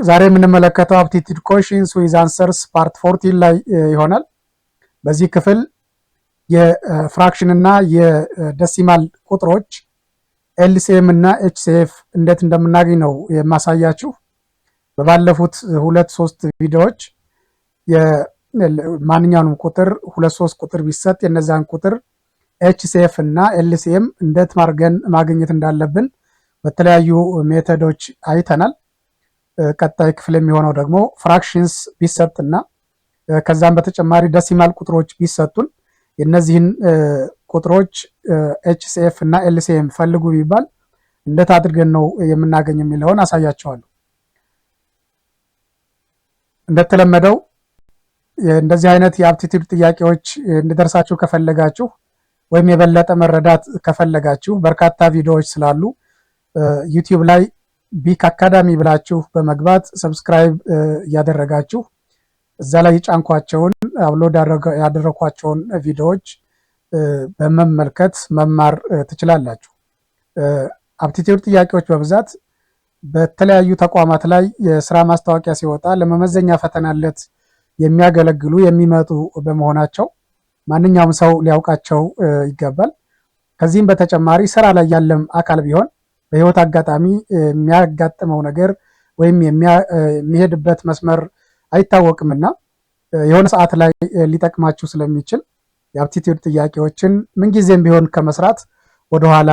ዛሬ የምንመለከተው aptitude questions with answers part 14 ላይ ይሆናል። በዚህ ክፍል የፍራክሽን እና የደሲማል ቁጥሮች LCM እና HCF እንዴት እንደምናገኝ ነው የማሳያችሁ። በባለፉት 2-3 ቪዲዮዎች የማንኛውንም ቁጥር 2-3 ቁጥር ቢሰጥ የነዛን ቁጥር HCF እና LCM እንዴት ማግኘት እንዳለብን በተለያዩ ሜተዶች አይተናል። ቀጣይ ክፍል የሚሆነው ደግሞ ፍራክሽንስ ቢሰጥና ከዛም በተጨማሪ ደሲማል ቁጥሮች ቢሰጡን የነዚህን ቁጥሮች HCF እና LCM ፈልጉ ቢባል እንዴት አድርገን ነው የምናገኝ የሚለውን አሳያቸዋለሁ። እንደተለመደው እንደዚህ አይነት የአፕቲቲዩድ ጥያቄዎች እንዲደርሳችሁ ከፈለጋችሁ ወይም የበለጠ መረዳት ከፈለጋችሁ በርካታ ቪዲዮዎች ስላሉ ዩቲዩብ ላይ ቢክ አካዳሚ ብላችሁ በመግባት ሰብስክራይብ ያደረጋችሁ እዛ ላይ ጫንኳቸውን አፕሎድ ያደረኳቸውን ቪዲዮዎች በመመልከት መማር ትችላላችሁ። አፕቲቲዩድ ጥያቄዎች በብዛት በተለያዩ ተቋማት ላይ የስራ ማስታወቂያ ሲወጣ ለመመዘኛ ፈተናለት የሚያገለግሉ የሚመጡ በመሆናቸው ማንኛውም ሰው ሊያውቃቸው ይገባል። ከዚህም በተጨማሪ ስራ ላይ ያለም አካል ቢሆን በህይወት አጋጣሚ የሚያጋጥመው ነገር ወይም የሚሄድበት መስመር አይታወቅምና የሆነ ሰዓት ላይ ሊጠቅማችሁ ስለሚችል የአፕቲቲዩድ ጥያቄዎችን ምንጊዜም ቢሆን ከመስራት ወደኋላ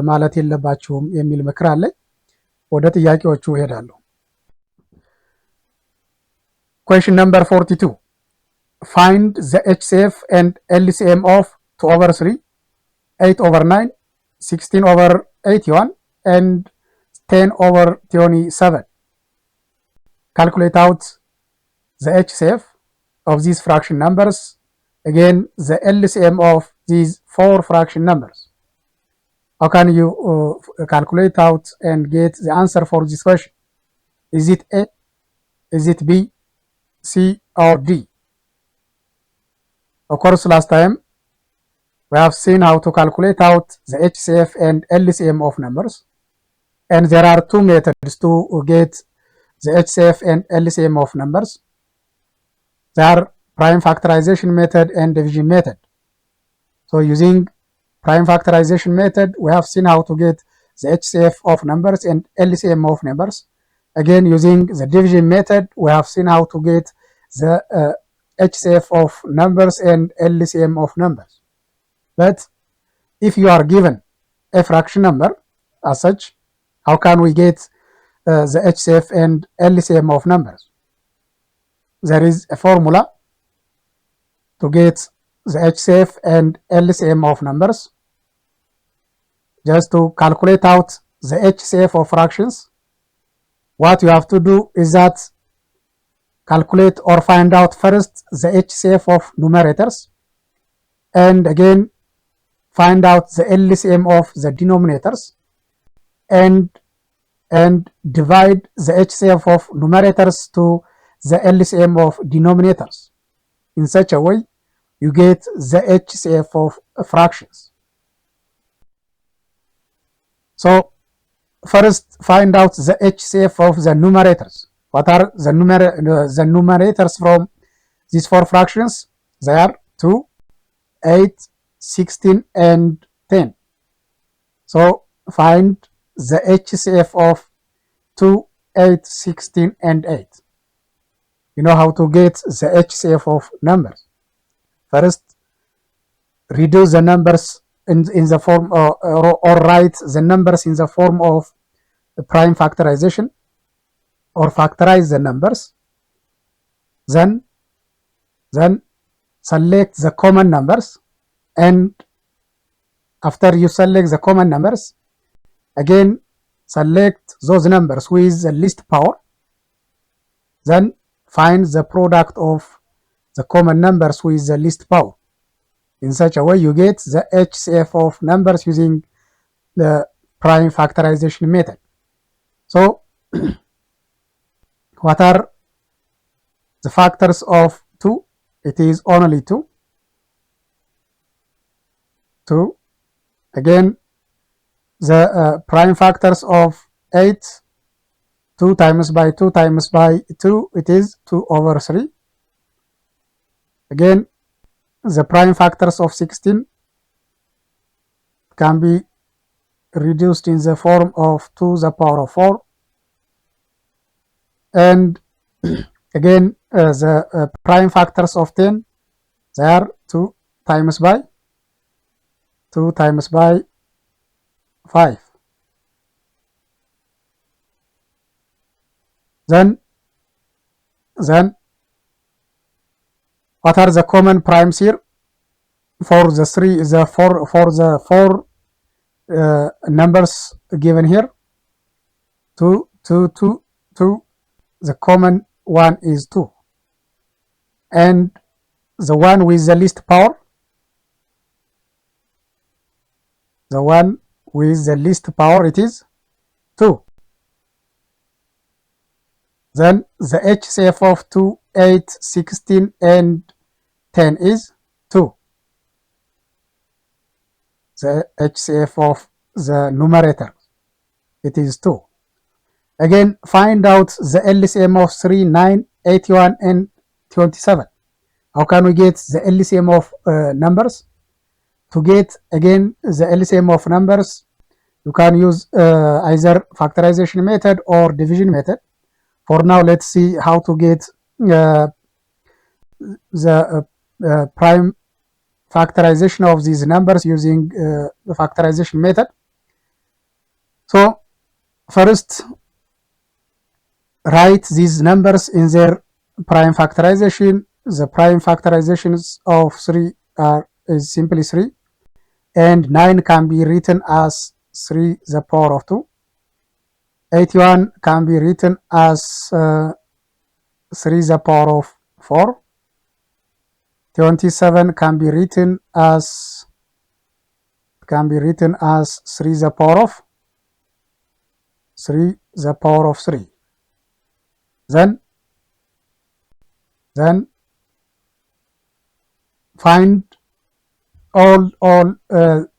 ማለት የለባችሁም የሚል ምክር አለኝ። ወደ ጥያቄዎቹ እሄዳለሁ። Question number 42. Find the HCF and LCM of 2/3, 8/9, 16/81, and 10/27. Calculate out the HCF of these fraction numbers. Again, the LCM of these 4 fraction numbers. How can you calculate out and get the answer for this question? Is it A? Is it B? C or D? Of course, last time we have seen how to calculate out the HCF and LCM of numbers, and there are 2 methods to get the HCF and LCM of numbers. They are prime factorization method and division method. So using prime factorization method, we have seen how to get the HCF of numbers and LCM of numbers. Again, using the division method, we have seen how to get the HCF of numbers and LCM of numbers. But if you are given a fraction number as such, how can we get the HCF and LCM of numbers? There is a formula to get the HCF and LCM of numbers. Just to calculate out the HCF of fractions, what you have to do is that calculate or find out first the HCF of numerators, and again find out the LCM of the denominators, and divide the HCF of numerators to the LCM of denominators. In such a way, you get the HCF of fractions. So first find out the HCF of the numerators. What are the numerators from these 4 fractions? They are 2, 8, 16, and 10. So find the HCF of 2, 8, 16, and 8. You know how to get the HCF of numbers. First, reduce the numbers in the form or write the numbers in the form of prime factorization, or factorize the numbers. Then select the common numbers, and after you select the common numbers, again select those numbers with the least power. Then find the product of the common numbers with the least power. In such a way, you get the HCF of numbers using the prime factorization method. So what are the factors of 2? It is only 2. 2. Again, the prime factors of 8 2 times by 2 times by 2, it is 2 over 3. Again, the prime factors of 16 can be reduced in the form of 2 to the power of 4. And again, the prime factors of 10, they are 2 times by 5. Then what are the common primes here? For the four numbers given here, 2, 2, 2, 2, the common one is 2. And the one with the least power, it is 2. Then the HCF of 2, 8, 16, and 10 is 2. The HCF of the numerator, it is 2. Again, find out the LCM of 3, 9, 81, and 27. How can we get the LCM of numbers? To get, again, the LCM of numbers, you can use either factorization method or division method. For now, let's see how to get the prime factorization of these numbers using the factorization method. So first, write these numbers in their prime factorization. The prime factorizations of 3 is simply 3, and 9 can be written as 3 to the power of 2. 81 can be written as 3 to the power of 4. 27 can be written as 3 to the power of 3. Then find all the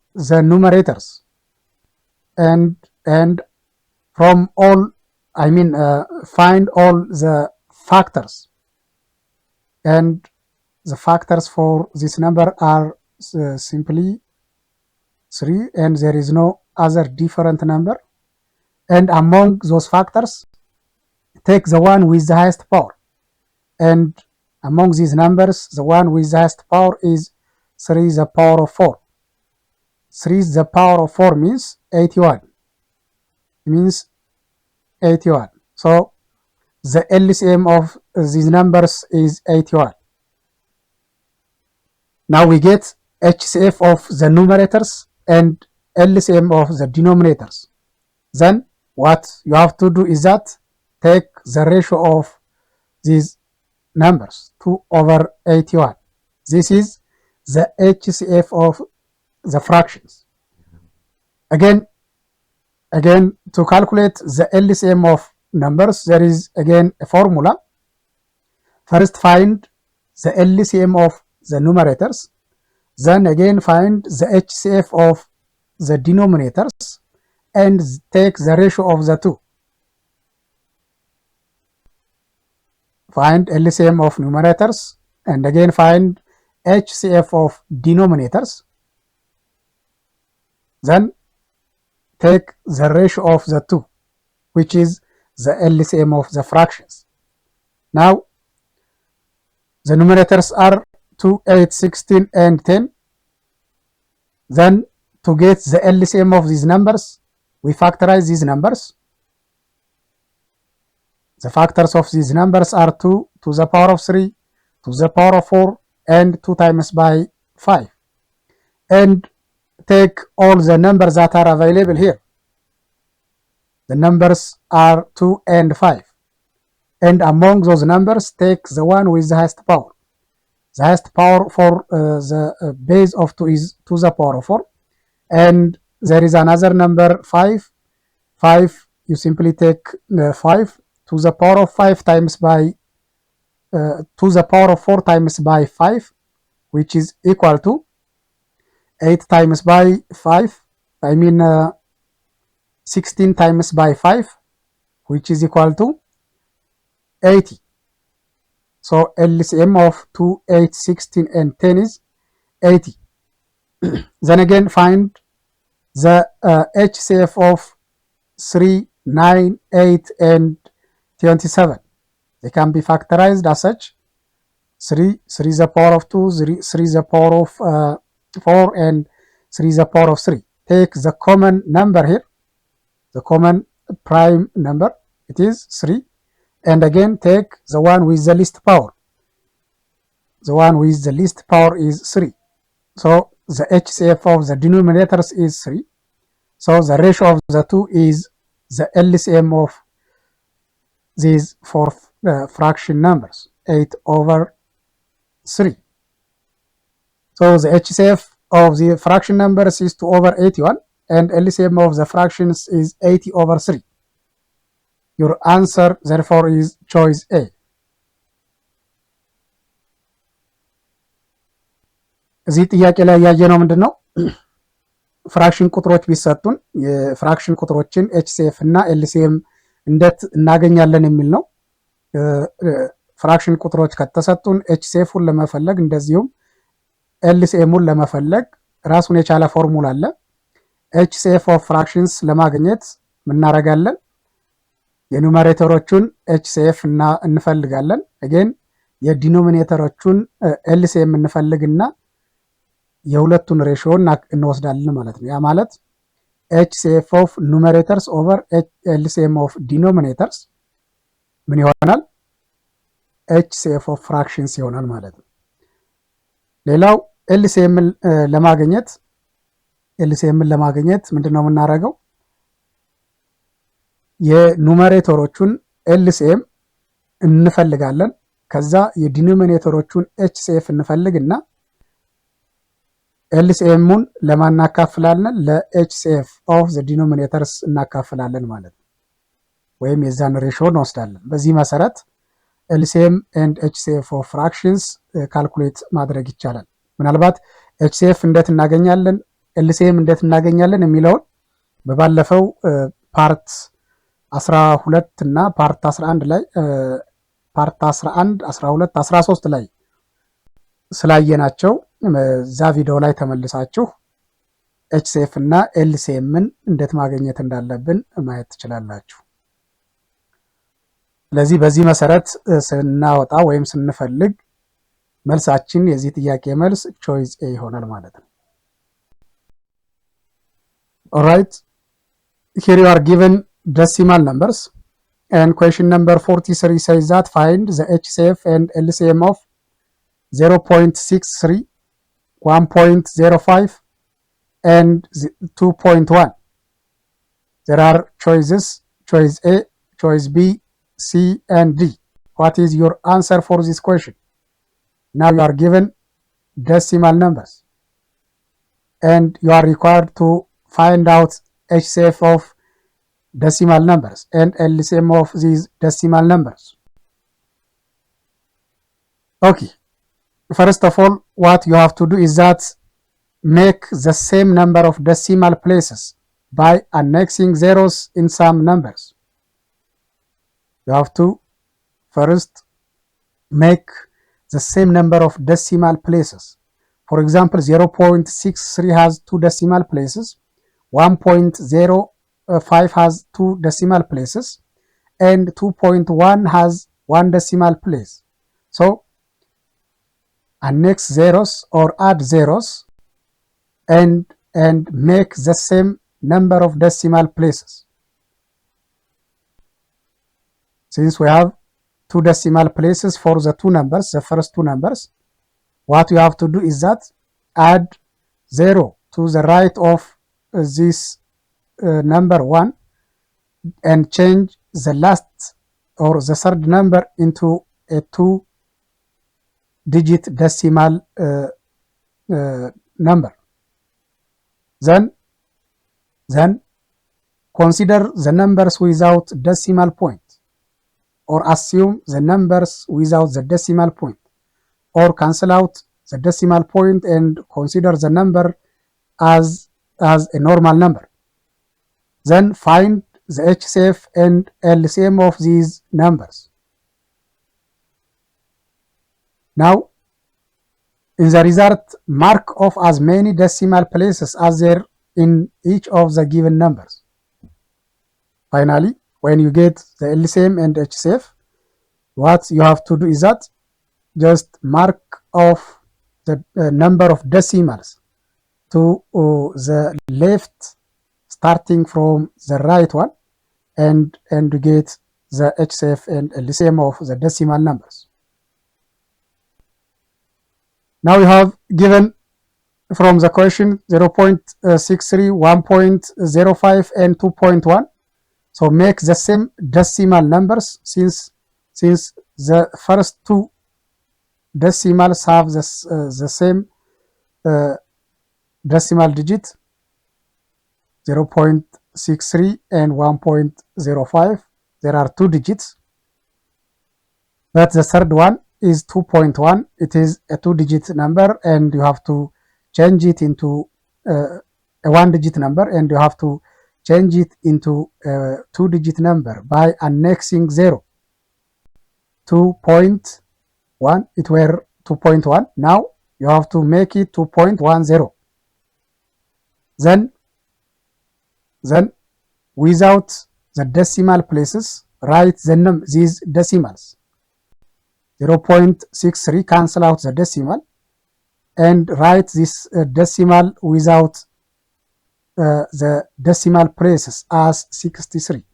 numerators, and from all, find all the factors, and the factors for this number are simply 3, and there is no other different number. And among those factors, take the one with the highest power, and among these numbers, the one with the highest power is 3 to the power of 4. 3 to the power of 4 means 81. So the LCM of these numbers is 81. Now we get HCF of the numerators and LCM of the denominators. Then what you have to do is that take the ratio of these numbers, 2 over 81. This is the HCF of the fractions. Again, to calculate the LCM of numbers, there is again a formula. First, find the LCM of the numerators, then again find the HCF of the denominators, and take the ratio of the two. Find LCM of numerators, and again find HCF of denominators, then take the ratio of the two, which is the LCM of the fractions. Now, the numerators are 2, 8, 16, and 10. Then, to get the LCM of these numbers, we factorize these numbers. The factors of these numbers are 2 to the power of 3, to the power of 4, and 2 times by 5. And take all the numbers that are available here. The numbers are 2 and 5. And among those numbers, take the one with the highest power. The highest power for the base of 2 is 2 to the power of 4. And there is another number 5. 5, you simply take 5 to the power of 5 times by 2 to the power of 4 times by 5, which is equal to 8 times by 5, 16 times by 5, which is equal to 80. So LCM of 2, 8, 16 and 10 is 80. Then again find the HCF of 3, 9, 8 and 27. They can be factorized as such. 3 is the power of 2, 3 is the power of 4 and 3 is the power of 3. Take the common number here, the common prime number, it is 3, and again take the one with the least power. The one with the least power is 3. So the HCF of the denominators is 3. So the ratio of the two is the LCM of these four fraction numbers, 8/3. So the HCF of the fraction numbers is 2/81 and LCM of the fractions is 80/3. Your answer therefore is choice A. እዚህ ጥያቄ ላይ ያየነው ምንድነው? ፍራክሽን ቁጥሮች ቢሰጡን የፍራክሽን ቁጥሮችን HCF እና LCM እንዴት እናገኛለን የሚል ነው። ፍራክሽን ቁጥሮች ከተሰጡን HCF-ን ለመፈለግ እንደዚሁም LCM-ን ለመፈለግ ራሱን የቻለ ፎርሙላ አለ። HCF of fractions ለማግኘት ምን እናደርጋለን? የኑሜሬተሮቹን HCF እና እንፈልጋለን። again የዲኖሚኔተሮቹን LCM እንፈልግና የሁለቱን ሬሽዮ እንወስዳለን ማለት ነው። ያ ማለት HCF of numerators over LCM of denominators ምን ይሆናል? HCF of fractions ይሆናል ማለት ነው። ሌላው LCM ለማግኘት ምንድነው የምናደርገው? የኑሜሬተሮቹን LCM እንፈልጋለን። ከዛ የዲኖሚኔተሮቹን HCF እንፈልግና LCM-ን ለማናካፍላለን ለHCF of the denominators እናካፍላለን ማለት ነው። ወይም የዛን ሬሽዮ እንወስዳለን። በዚህ መሰረት LCM and HCF of fractions ካልኩሌት ማድረግ ይቻላል። ምናልባት HCF እንዴት እናገኛለን፣ LCM እንዴት እናገኛለን የሚለውን በባለፈው ፓርት 12 እና ፓርት 11 ላይ ፓርት 11፣ 12፣ 13 ላይ ስላየናቸው እዛ ቪዲዮ ላይ ተመልሳችሁ HCF እና LCM-ን እንዴት ማግኘት እንዳለብን ማየት ትችላላችሁ። ስለዚህ በዚህ መሰረት ስናወጣ ወይም ስንፈልግ መልሳችን የዚህ ጥያቄ መልስ ቾይስ ኤ ይሆናል ማለት ነው። Alright, here you are given decimal numbers and question number 43 says that find the HCF and LCM of 0.63, 1.05 and 2.1. There are choices, choice A, choice B, C and D. What is your answer for this question? Now you are given decimal numbers and you are required to find out HCF of decimal numbers and LCM of these decimal numbers. Okay, first of all what you have to do is that make the same number of decimal places by annexing zeros in some numbers. You have to first make the same number of decimal places. For example, 0.63 has 2 decimal places, 1.05 has 2 decimal places, and 2.1 has 1 decimal place. So annex zeros or add zeros and make the same number of decimal places. Since we have 2 decimal places for the two numbers, the first two numbers, what you have to do is that add 0 to the right of this number 1 and change the last or the third number into a 2-digit decimal number. Then consider the numbers without decimal point, or assume the numbers without the decimal point, or cancel out the decimal point and consider the number as a normal number. Then find the HCF and LCM of these numbers. Now, in the result, mark off as many decimal places as there in each of the given numbers. Finally, when you get the LCM and HCF, what you have to do is that just mark off the number of decimals to the left, starting from the right one, and you get the HCF and LCM of the decimal numbers. Now we have given from the question 0.63, 1.05, and 2.1. So make the same decimal numbers since the first two decimals have the same decimal digit, 0.63 and 1.05. There are two digits, but the third one is 2.1. It is a two-digit number, and you have to change it into a one-digit number, and you have to change it into a two-digit number by annexing 0. 2.1, it were 2.1. Now you have to make it 2.10. Then without the decimal places, write these decimals. 0.63, cancel out the decimal and write this decimal without the decimal places as 63.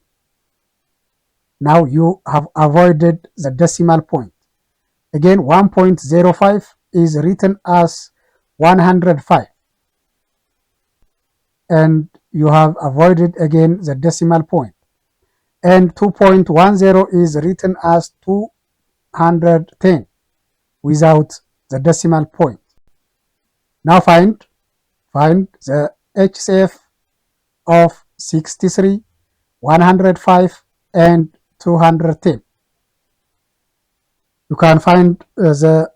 Now you have avoided the decimal point. Again, 1.05 is written as 105. And you have avoided again the decimal point. And 2.10 is written as 210 without the decimal point. Now find the HCF of 63, 105, and 210. You can find the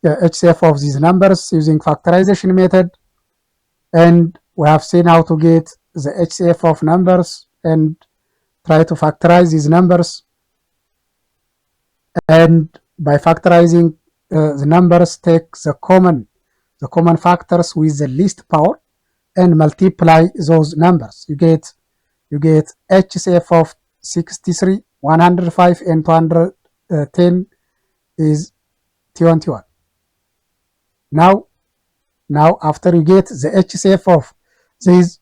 HCF of these numbers using factorization method, and we have seen how to get the HCF of numbers and try to factorize these numbers. And by factorizing the numbers, take the common factors with the least power and multiply those numbers. You get HCF of 63, 105, and 210 is 21. Now after you get the HCF of these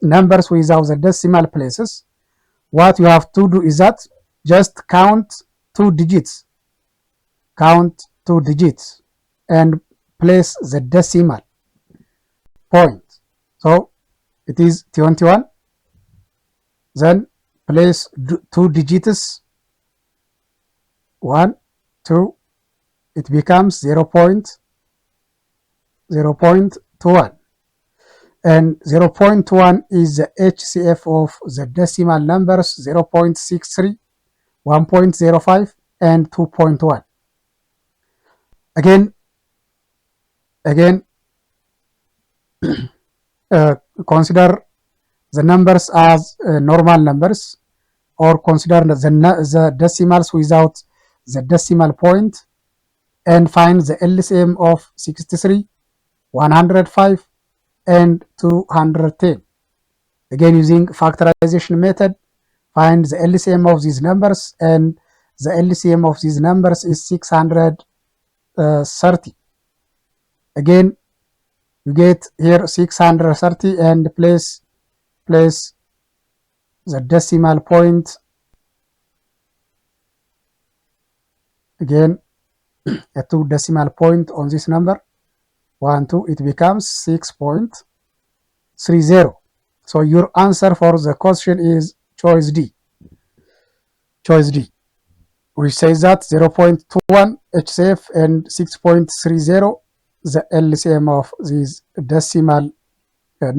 numbers without the decimal places, what you have to do is that just count two digits and place the decimal point. So it is 21. Then place two digits, 1, 2, it becomes 0.21. And 0.1 is the HCF of the decimal numbers 0.63, 1.05, and 2.1. Again, consider the numbers as normal numbers, or consider the decimals without the decimal point, and find the LCM of 63, 105, and 210. Again, using factorization method, find the LCM of these numbers, and the LCM of these numbers is 630. Again, you get here 630 and place the decimal point. Again, a two decimal point on this number, 1, 2, it becomes 6.30. So your answer for the question is choice D. Which says that 0.21 HCF and 6.30 the LCM of these decimal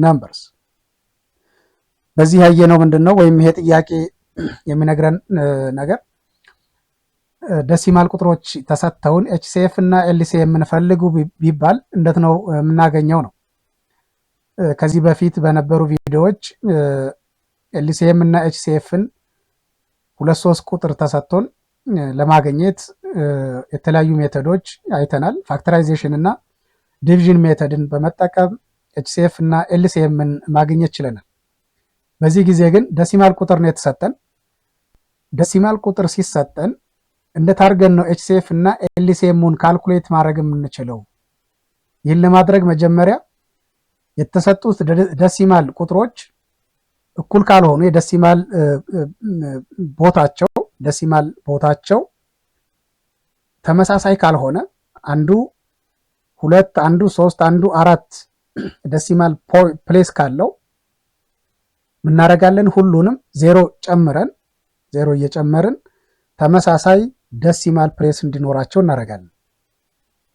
numbers. በዚህ ያየነው ምንድነው ወይም ይሄ ጥያቄ የሚነግረን ነገር ዴሲማል ቁጥሮች ተሰጥተውን HCF እና LCM እንፈልጉ ቢባል እንዴት ነው የምናገኘው ነው። ከዚህ በፊት በነበሩ ቪዲዮዎች ኤልሲኤም እና ኤችሲኤፍን 2-3 ቁጥር ተሰጥቶን ለማግኘት የተለያዩ ሜተዶች አይተናል። ፋክተራይዜሽን እና ዲቪዥን ሜተድን በመጠቀም ኤችሲኤፍ እና ኤልሲኤምን ማግኘት ችለናል። በዚህ ጊዜ ግን ደሲማል ቁጥር ነው የተሰጠን። ደሲማል ቁጥር ሲሰጠን እንዴት አድርገን ነው ኤችሲኤፍ እና ኤልሲኤሙን ካልኩሌት ማድረግ የምንችለው? ይህን ለማድረግ መጀመሪያ የተሰጡት ደሲማል ቁጥሮች እኩል ካልሆኑ የደሲማል ቦታቸው ተመሳሳይ ካልሆነ አንዱ 2 አንዱ 3 አንዱ 4 ደሲማል ፕሌስ ካለው ምናረጋለን? ሁሉንም ዜሮ እየጨመርን ተመሳሳይ ደሲማል ፕሌስ እንዲኖራቸው እናረጋለን።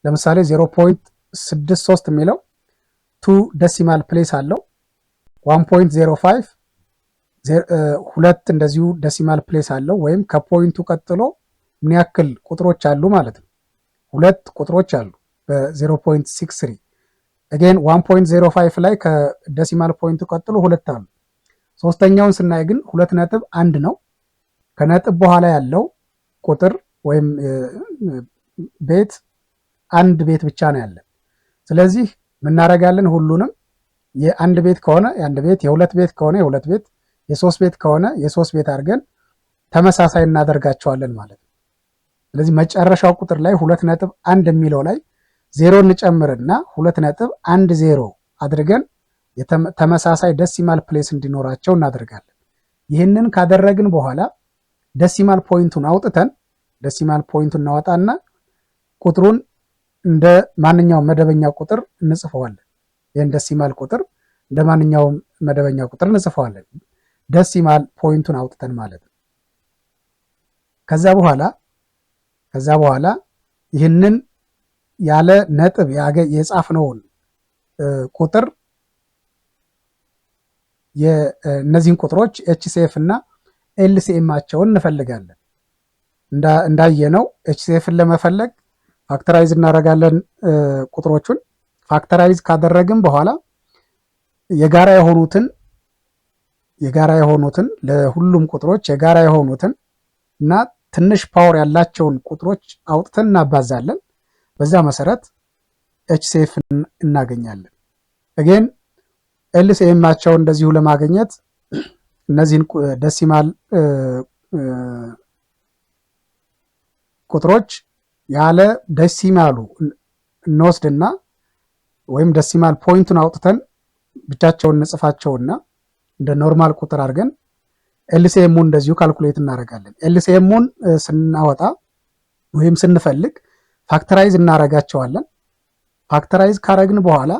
ለምሳሌ 0.63 የሚለው 2 ደሲማል ፕሌስ አለው። 1.05 2 እንደዚሁ ደሲማል ፕሌስ አለው። ወይም ከፖይንቱ ቀጥሎ ምን ያክል ቁጥሮች አሉ ማለት ነው? 2 ቁጥሮች አሉ በ0.63 again 1.05 ላይ ከደሲማል ፖይንቱ ቀጥሎ 2 አሉ። ሶስተኛውን ስናይ ግን 2.1 ነው። ከነጥብ በኋላ ያለው ቁጥር ወይም ቤት አንድ ቤት ብቻ ነው ያለን። ስለዚህ ምናረጋለን? ሁሉንም የአንድ ቤት ከሆነ የአንድ ቤት፣ የሁለት ቤት ከሆነ የሁለት ቤት፣ የሶስት ቤት ከሆነ የሶስት ቤት አድርገን ተመሳሳይ እናደርጋቸዋለን ማለት ነው። ስለዚህ መጨረሻው ቁጥር ላይ 2.1 የሚለው ላይ 0 እንጨምርና 2.10 አድርገን ተመሳሳይ ደሲማል ፕሌስ እንዲኖራቸው እናደርጋለን። ይህንን ካደረግን በኋላ ደሲማል ፖይንቱን አውጥተን ደሲማል ፖይንቱን እናወጣና ቁጥሩን እንደ ማንኛውም መደበኛ ቁጥር እንጽፈዋለን። ይህን ደሲማል ቁጥር እንደ ማንኛውም መደበኛ ቁጥር እንጽፈዋለን፣ ደሲማል ፖይንቱን አውጥተን ማለት ነው። ከዛ በኋላ ይህንን ያለ ነጥብ የጻፍነውን ቁጥር የእነዚህን ቁጥሮች ኤችሲኤፍ እና ኤልሲኤማቸውን እንፈልጋለን። እንዳየነው ኤችሲኤፍን ለመፈለግ ፋክተራይዝ እናደርጋለን። ቁጥሮቹን ፋክተራይዝ ካደረግን በኋላ የጋራ የሆኑትን ለሁሉም ቁጥሮች የጋራ የሆኑትን እና ትንሽ ፓወር ያላቸውን ቁጥሮች አውጥተን እናባዛለን። በዛ መሰረት ኤችሲኤፍ እናገኛለን። again ኤልሲኤማቸውን እንደዚሁ ለማግኘት እነዚህን ደሲማል ቁጥሮች ያለ ደሲማሉ እንወስድና ወይም ደሲማል ፖይንቱን አውጥተን ብቻቸውን እንጽፋቸውና እንደ ኖርማል ቁጥር አድርገን ኤልሲኤሙን እንደዚሁ ካልኩሌት እናደርጋለን። ኤልሲኤሙን ስናወጣ ወይም ስንፈልግ ፋክተራይዝ እናደርጋቸዋለን። ፋክተራይዝ ካረግን በኋላ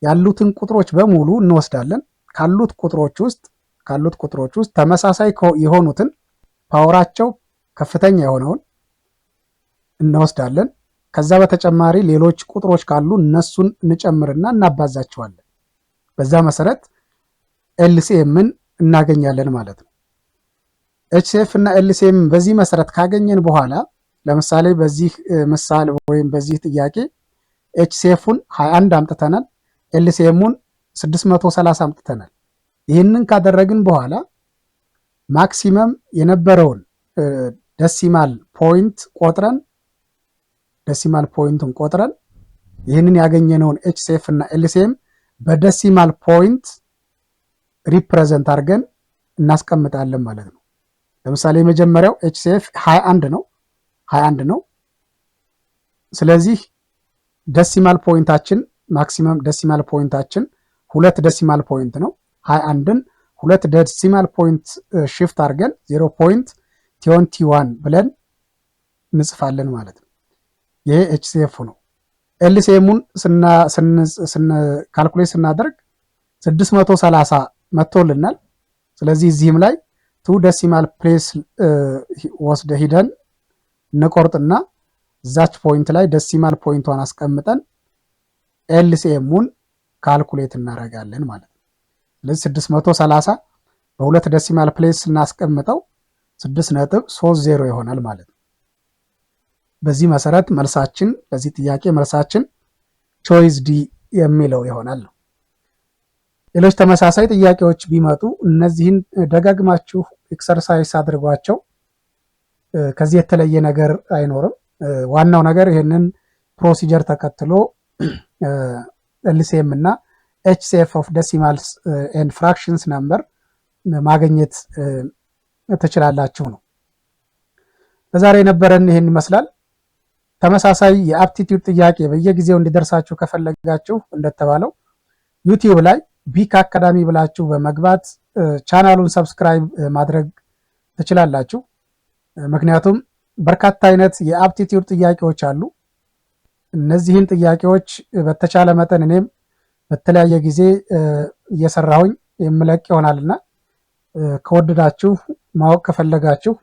ያሉትን ቁጥሮች በሙሉ እንወስዳለን። ካሉት ቁጥሮች ውስጥ ተመሳሳይ የሆኑትን ፓወራቸው ከፍተኛ የሆነውን እንወስዳለን። ከዛ በተጨማሪ ሌሎች ቁጥሮች ካሉ እነሱን እንጨምርና እናባዛቸዋለን። በዛ መሰረት ኤልሲኤምን እናገኛለን ማለት ነው። ኤችሲኤፍ እና ኤልሲኤም በዚህ መሰረት ካገኘን በኋላ ለምሳሌ በዚህ ምሳሌ ወይም በዚህ ጥያቄ ኤችሲኤፉን 21 አምጥተናል፣ ኤልሲኤሙን 630 አምጥተናል። ይህንን ካደረግን በኋላ ማክሲመም የነበረውን ደሲማል ፖይንቱን ቆጥረን ይህንን ያገኘነውን ኤችሲኤፍ እና ኤልሲኤም በደሲማል ፖይንት ሪፕሬዘንት አድርገን እናስቀምጣለን ማለት ነው። ለምሳሌ የመጀመሪያው ኤችሲኤፍ 21 ነው። ስለዚህ ደሲማል ፖይንታችን ማክሲመም ደሲማል ፖይንታችን 2 ደሲማል ፖይንት ነው። 21ን 2 ደሲማል ፖይንት ሽፍት አድርገን 0.21 ብለን እንጽፋለን ማለት ነው። ይሄ ኤችሲኤፍ ነው። ኤልሲኤሙን ካልኩሌት ስናደርግ 630 መጥቶልናል። ስለዚህ እዚህም ላይ 2 ደሲማል ፕሌስ ወስደ ሂደን እንቆርጥና እዛች ፖይንት ላይ ደሲማል ፖይንቷን አስቀምጠን ኤልሲኤሙን ካልኩሌት እናደርጋለን ማለት ነው። ስለዚህ 630 በ2 ደሲማል ፕሌስ ስናስቀምጠው 6.30 ይሆናል ማለት ነው። በዚህ መሰረት መልሳችን ለዚህ ጥያቄ መልሳችን ቾይስ ዲ የሚለው ይሆናል። ሌሎች ተመሳሳይ ጥያቄዎች ቢመጡ እነዚህን ደጋግማችሁ ኤክሰርሳይዝ አድርጓቸው። ከዚህ የተለየ ነገር አይኖርም። ዋናው ነገር ይህንን ፕሮሲጀር ተከትሎ ኤልሲኤም እና ኤችሲኤፍ ኦፍ ዴሲማልስ ኤንድ ፍራክሽንስ ነምበር ማግኘት ትችላላችሁ ነው። ለዛሬ የነበረን ይህን ይመስላል። ተመሳሳይ የአፕቲቲዩድ ጥያቄ በየጊዜው እንዲደርሳችሁ ከፈለጋችሁ እንደተባለው ዩቲዩብ ላይ ቢክ አካዳሚ ብላችሁ በመግባት ቻናሉን ሰብስክራይብ ማድረግ ትችላላችሁ። ምክንያቱም በርካታ አይነት የአፕቲቲዩድ ጥያቄዎች አሉ። እነዚህን ጥያቄዎች በተቻለ መጠን እኔም በተለያየ ጊዜ እየሰራሁኝ የምለቅ ይሆናልና ከወደዳችሁ ማወቅ ከፈለጋችሁ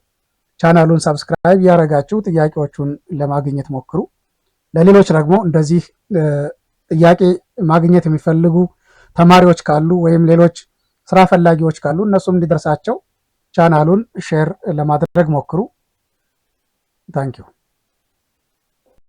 ቻናሉን ሰብስክራይብ ያደረጋችሁ ጥያቄዎቹን ለማግኘት ሞክሩ። ለሌሎች ደግሞ እንደዚህ ጥያቄ ማግኘት የሚፈልጉ ተማሪዎች ካሉ ወይም ሌሎች ስራ ፈላጊዎች ካሉ እነሱም እንዲደርሳቸው ቻናሉን ሼር ለማድረግ ሞክሩ። ታንኪዩ